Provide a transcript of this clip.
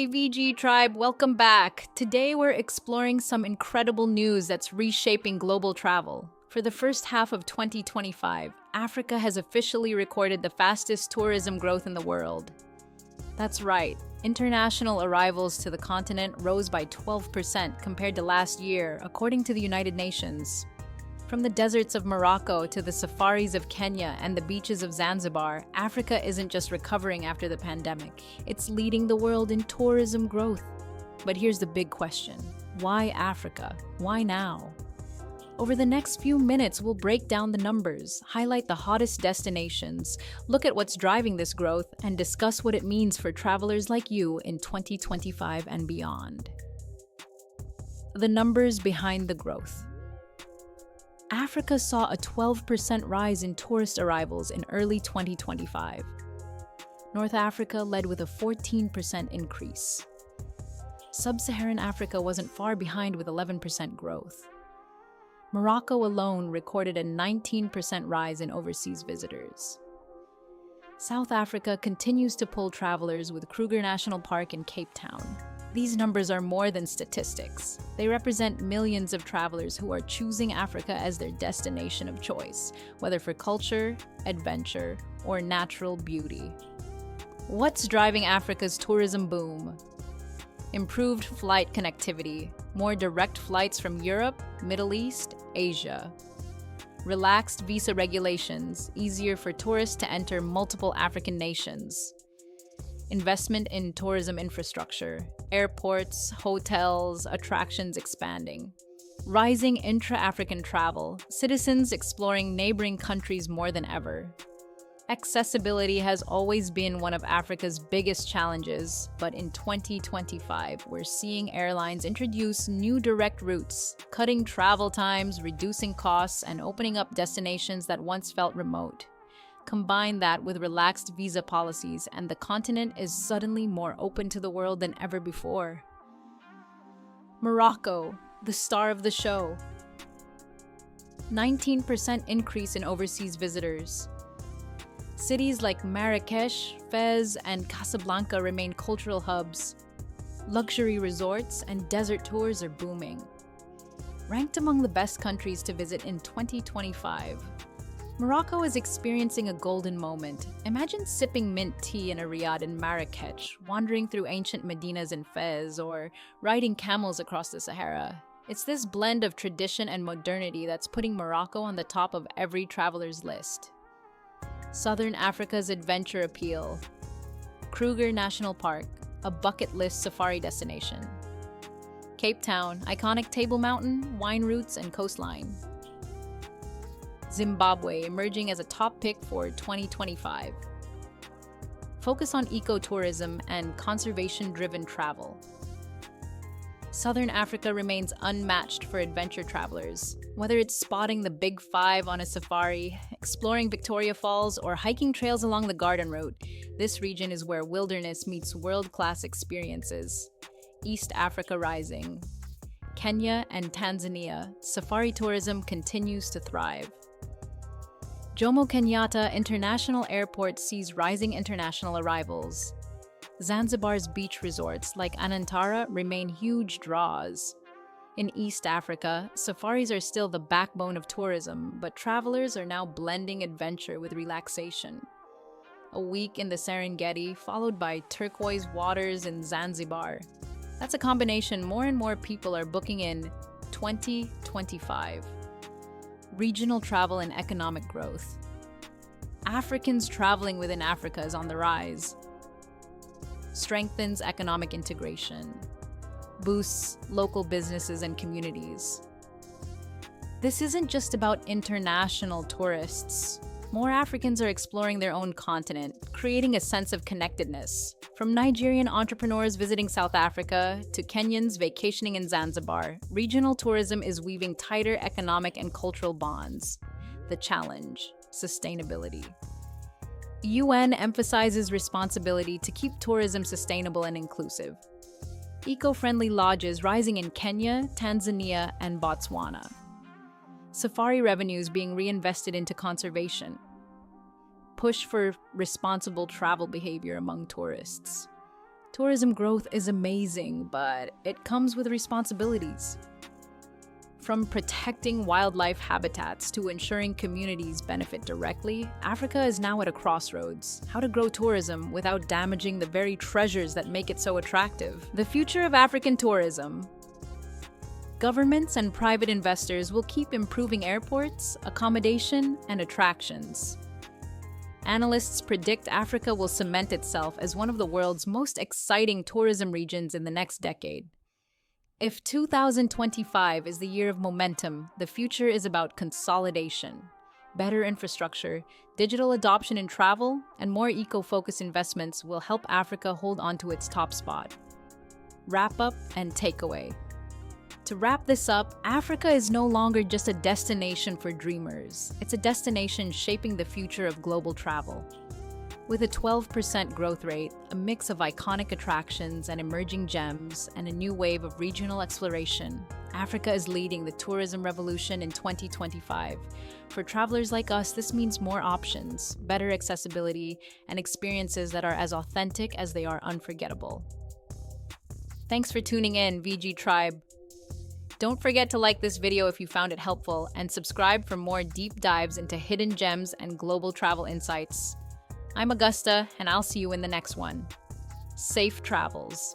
Hey VG Tribe, welcome back. Today we're exploring some incredible news that's reshaping global travel. For the first half of 2025, Africa has officially recorded the fastest tourism growth in the world. That's right, international arrivals to the continent rose by 12% compared to last year, according to the United Nations. From the deserts of Morocco to the safaris of Kenya and the beaches of Zanzibar, Africa isn't just recovering after the pandemic. It's leading the world in tourism growth. But here's the big question. Why Africa? Why now? Over the next few minutes, we'll break down the numbers, highlight the hottest destinations, look at what's driving this growth, and discuss what it means for travelers like you in 2025 and beyond. The numbers behind the growth. Africa saw a 12% rise in tourist arrivals in early 2025. North Africa led with a 14% increase. Sub-Saharan Africa wasn't far behind with 11% growth. Morocco alone recorded a 19% rise in overseas visitors. South Africa continues to pull travelers with Kruger National Park in Cape Town. These numbers are more than statistics. They represent millions of travelers who are choosing Africa as their destination of choice, whether for culture, adventure, or natural beauty. What's driving Africa's tourism boom? Improved flight connectivity, more direct flights from Europe, Middle East, Asia. Relaxed visa regulations, easier for tourists to enter multiple African nations. Investment in tourism infrastructure, airports, hotels, attractions expanding. Rising intra-African travel, citizens exploring neighboring countries more than ever. Accessibility has always been one of Africa's biggest challenges, but in 2025, we're seeing airlines introduce new direct routes, cutting travel times, reducing costs, and opening up destinations that once felt remote. Combine that with relaxed visa policies, and the continent is suddenly more open to the world than ever before. Morocco, the star of the show. 19% increase in overseas visitors. Cities like Marrakesh, Fez, and Casablanca remain cultural hubs. Luxury resorts and desert tours are booming. Ranked among the best countries to visit in 2025. Morocco is experiencing a golden moment. Imagine sipping mint tea in a riad in Marrakech, wandering through ancient Medinas in Fez, or riding camels across the Sahara. It's this blend of tradition and modernity that's putting Morocco on the top of every traveler's list. Southern Africa's adventure appeal. Kruger National Park, a bucket list safari destination. Cape Town, iconic Table Mountain, wine routes, and coastline. Zimbabwe emerging as a top pick for 2025. Focus on ecotourism and conservation-driven travel. Southern Africa remains unmatched for adventure travelers. Whether it's spotting the Big Five on a safari, exploring Victoria Falls, or hiking trails along the Garden Route, this region is where wilderness meets world-class experiences. East Africa rising. Kenya and Tanzania, safari tourism continues to thrive. Jomo Kenyatta International Airport sees rising international arrivals. Zanzibar's beach resorts like Anantara remain huge draws. In East Africa, safaris are still the backbone of tourism, but travelers are now blending adventure with relaxation. A week in the Serengeti, followed by turquoise waters in Zanzibar. That's a combination more and more people are booking in 2025. Regional travel and economic growth. Africans traveling within Africa is on the rise. Strengthens economic integration. Boosts local businesses and communities. This isn't just about international tourists. More Africans are exploring their own continent, creating a sense of connectedness. From Nigerian entrepreneurs visiting South Africa to Kenyans vacationing in Zanzibar, regional tourism is weaving tighter economic and cultural bonds. The challenge: sustainability. UN emphasizes responsibility to keep tourism sustainable and inclusive. Eco-friendly lodges rising in Kenya, Tanzania, and Botswana. Safari revenues being reinvested into conservation. Push for responsible travel behavior among tourists. Tourism growth is amazing, but it comes with responsibilities. From protecting wildlife habitats to ensuring communities benefit directly, Africa is now at a crossroads. How to grow tourism without damaging the very treasures that make it so attractive. The future of African tourism. Governments and private investors will keep improving airports, accommodation, and attractions. Analysts predict Africa will cement itself as one of the world's most exciting tourism regions in the next decade. If 2025 is the year of momentum, the future is about consolidation. Better infrastructure, digital adoption in travel, and more eco-focused investments will help Africa hold on to its top spot. Wrap up and takeaway. To wrap this up, Africa is no longer just a destination for dreamers. It's a destination shaping the future of global travel. With a 12% growth rate, a mix of iconic attractions and emerging gems, and a new wave of regional exploration, Africa is leading the tourism revolution in 2025. For travelers like us, this means more options, better accessibility, and experiences that are as authentic as they are unforgettable. Thanks for tuning in, VG Tribe. Don't forget to like this video if you found it helpful, and subscribe for more deep dives into hidden gems and global travel insights. I'm Augusta, and I'll see you in the next one. Safe travels.